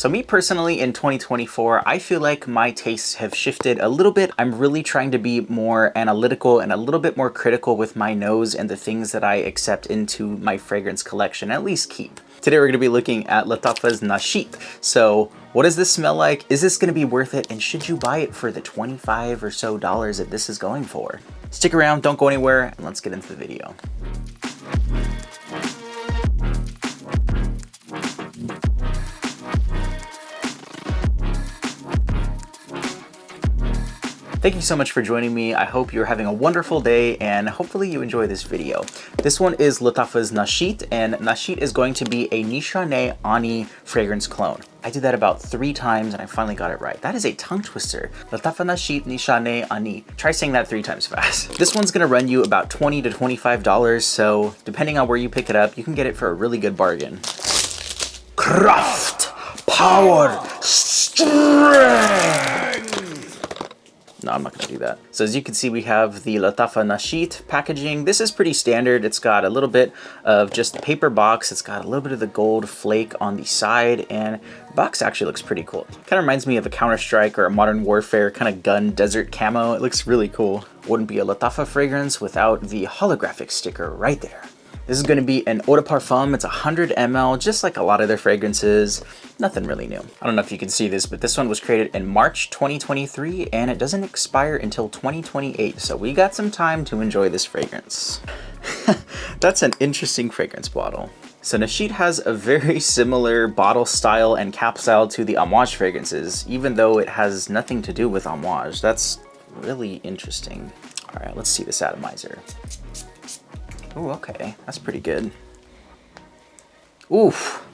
So me personally in 2024, I feel like my tastes have shifted a little bit. I'm really trying to be more analytical and a little bit more critical with my nose and the things that I accept into my fragrance collection, at least keep. Today we're going to be looking at Lattafa Nasheet. So what does this smell like? Is this going to be worth it? And should you buy it for the $25 or so that this is going for? Stick around, don't go anywhere, and let's get into the video. Thank you so much for joining me. I hope you're having a wonderful day and hopefully you enjoy this video. This one is Lattafa Nasheet, and Nasheet is going to be a Nishane Ani fragrance cologne. I did that about 3 times and I finally got it right. That is a tongue twister. Lattafa Nasheet Nishane Ani. Try saying that 3 times fast. This one's gonna run you about $20 to $25, so depending on where you pick it up, you can get it for a really good bargain. Craft, power, strength. No, I'm not gonna do that. So as you can see, we have the Lattafa Nasheet packaging. This is pretty standard. It's got a little bit of just the paper box. It's got a little bit of the gold flake on the side, and the box actually looks pretty cool. Kind of reminds me of a Counter-Strike or a Modern Warfare kind of gun desert camo. It looks really cool. Wouldn't be a Lattafa fragrance without the holographic sticker right there. This is going to be an eau de parfum. It's 100 ml, just like a lot of their fragrances. Nothing really new. I don't know if you can see this, but this one was created in March 2023 and it doesn't expire until 2028. So we got some time to enjoy this fragrance. That's an interesting fragrance bottle. So Nasheet has a very similar bottle style and cap style to the Amouage fragrances, even though it has nothing to do with Amouage. That's really interesting. All right, let's see this atomizer. Oh, okay, that's pretty good. Oof,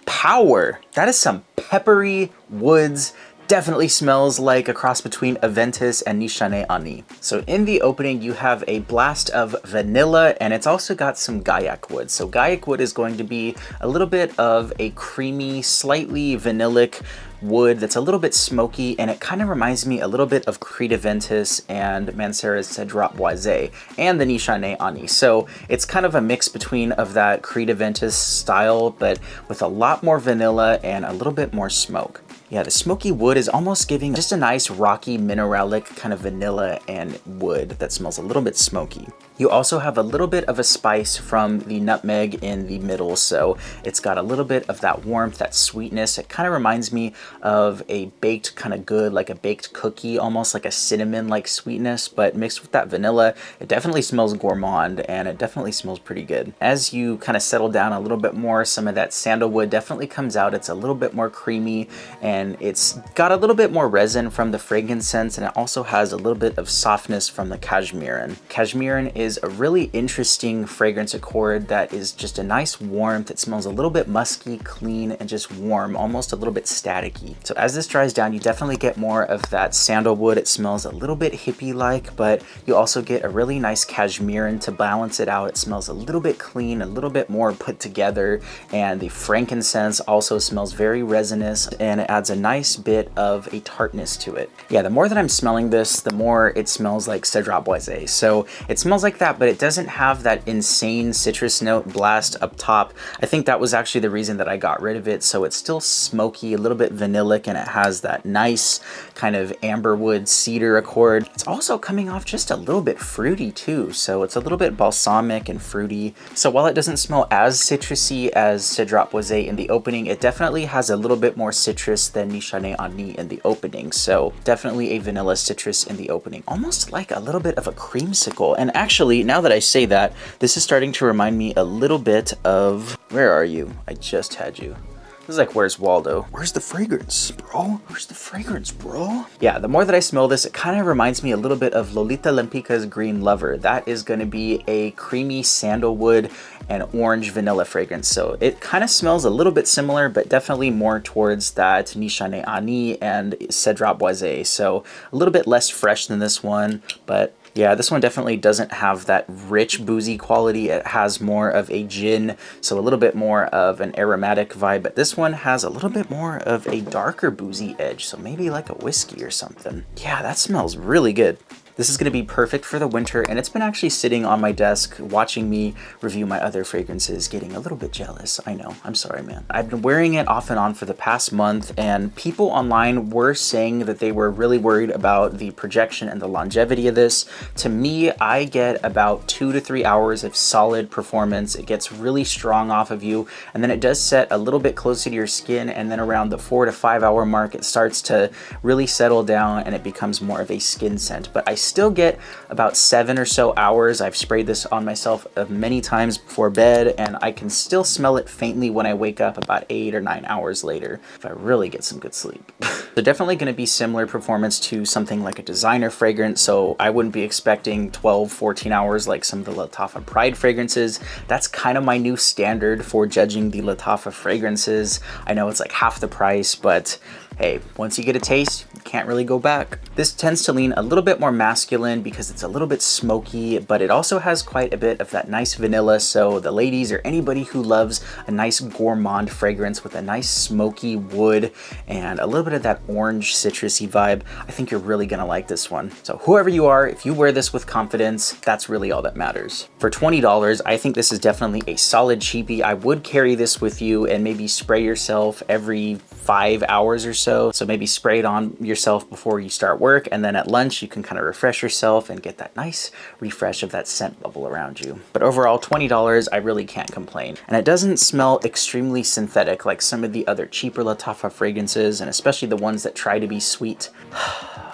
power. That is some peppery woods. Definitely smells like a cross between Aventus and Nishane Ani. So in the opening, you have a blast of vanilla, and it's also got some Gaiac wood. So Gaiac wood is going to be a little bit of a creamy, slightly vanillic wood that's a little bit smoky, and it kind of reminds me a little bit of Creed Aventus and Mancera's Cedrat Boise and the Nishane Ani. So it's kind of a mix between of that Creed Aventus style, but with a lot more vanilla and a little bit more smoke. Yeah, the smoky wood is almost giving just a nice rocky mineralic kind of vanilla and wood that smells a little bit smoky. You also have a little bit of a spice from the nutmeg in the middle, so it's got a little bit of that warmth, that sweetness. It kind of reminds me of a baked kind of good, like a baked cookie, almost like a cinnamon-like sweetness, but mixed with that vanilla. It definitely smells gourmand, and it definitely smells pretty good. As you kind of settle down a little bit more, some of that sandalwood definitely comes out. It's a little bit more creamy, and it's got a little bit more resin from the fragrance scents, and it also has a little bit of softness from the cashmerean. Cashmerean is a really interesting fragrance accord that is just a nice warmth. It smells a little bit musky, clean, and just warm, almost a little bit staticky. So as this dries down, you definitely get more of that sandalwood. It smells a little bit hippie-like, but you also get a really nice cashmerean to balance it out. It smells a little bit clean, a little bit more put together, and the frankincense also smells very resinous, and it adds a nice bit of a tartness to it. Yeah, the more that I'm smelling this, the more it smells like Cedrat Boise. So it smells like that, but it doesn't have that insane citrus note blast up top. I think that was actually the reason that I got rid of it. So it's still smoky, a little bit vanillic, and it has that nice kind of amberwood cedar accord. It's also coming off just a little bit fruity too. So it's a little bit balsamic and fruity. So while it doesn't smell as citrusy as Cedrat Boise in the opening, it definitely has a little bit more citrus than Nishane Ani in the opening. So definitely a vanilla citrus in the opening, almost like a little bit of a creamsicle. And actually, now that I say that, this is starting to remind me a little bit of, where are you? I just had you. This is like, where's Waldo? Where's the fragrance, bro? Where's the fragrance, bro? Yeah, the more that I smell this, it kind of reminds me a little bit of Lolita Lempica's Green Lover. That is going to be a creamy sandalwood and orange vanilla fragrance. So it kind of smells a little bit similar, but definitely more towards that Nishane Ani and Cedrat Boise. So a little bit less fresh than this one, but yeah, this one definitely doesn't have that rich boozy quality. It has more of a gin, so a little bit more of an aromatic vibe, but this one has a little bit more of a darker boozy edge, so maybe like a whiskey or something. Yeah, that smells really good. This is gonna be perfect for the winter, and it's been actually sitting on my desk watching me review my other fragrances, getting a little bit jealous. I know, I'm sorry, man. I've been wearing it off and on for the past month, and people online were saying that they were really worried about the projection and the longevity of this. To me, I get about 2 to 3 hours of solid performance. It gets really strong off of you, and then it does set a little bit closer to your skin, and then around the 4 to 5 hour mark, it starts to really settle down and it becomes more of a skin scent. But I still get about 7 or so hours. I've sprayed this on myself many times before bed, and I can still smell it faintly when I wake up about 8 or 9 hours later, if I really get some good sleep. So definitely going to be similar performance to something like a designer fragrance, so I wouldn't be expecting 12, 14 hours like some of the Lattafa Pride fragrances. That's kind of my new standard for judging the Lattafa fragrances. I know it's like half the price, but hey, once you get a taste, you can't really go back. This tends to lean a little bit more masculine because it's a little bit smoky, but it also has quite a bit of that nice vanilla. So the ladies or anybody who loves a nice gourmand fragrance with a nice smoky wood and a little bit of that orange citrusy vibe, I think you're really gonna like this one. So whoever you are, if you wear this with confidence, that's really all that matters. For $20, I think this is definitely a solid cheapie. I would carry this with you and maybe spray yourself every 5 hours or so. So maybe spray it on yourself before you start work, and then at lunch you can kind of refresh yourself and get that nice refresh of that scent bubble around you. But overall, $20, I really can't complain. And it doesn't smell extremely synthetic like some of the other cheaper Lattafa fragrances, and especially the ones that try to be sweet.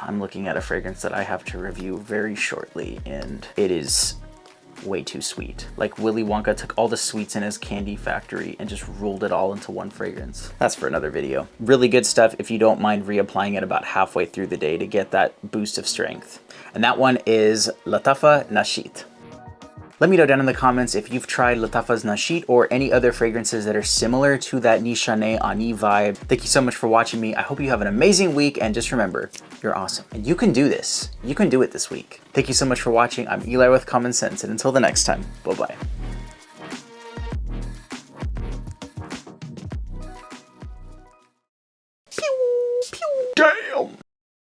I'm looking at a fragrance that I have to review very shortly, and it is way too sweet. Like Willy Wonka took all the sweets in his candy factory and just rolled it all into one fragrance. That's for another video. Really good stuff if you don't mind reapplying it about halfway through the day to get that boost of strength. And that one is Lattafa Nasheet. Let me know down in the comments if you've tried Lattafa's Nasheet or any other fragrances that are similar to that Nishane Ani vibe. Thank you so much for watching me. I hope you have an amazing week, and just remember, you're awesome. And you can do this. You can do it this week. Thank you so much for watching. I'm Eli with Common Sense, and until the next time, bye-bye.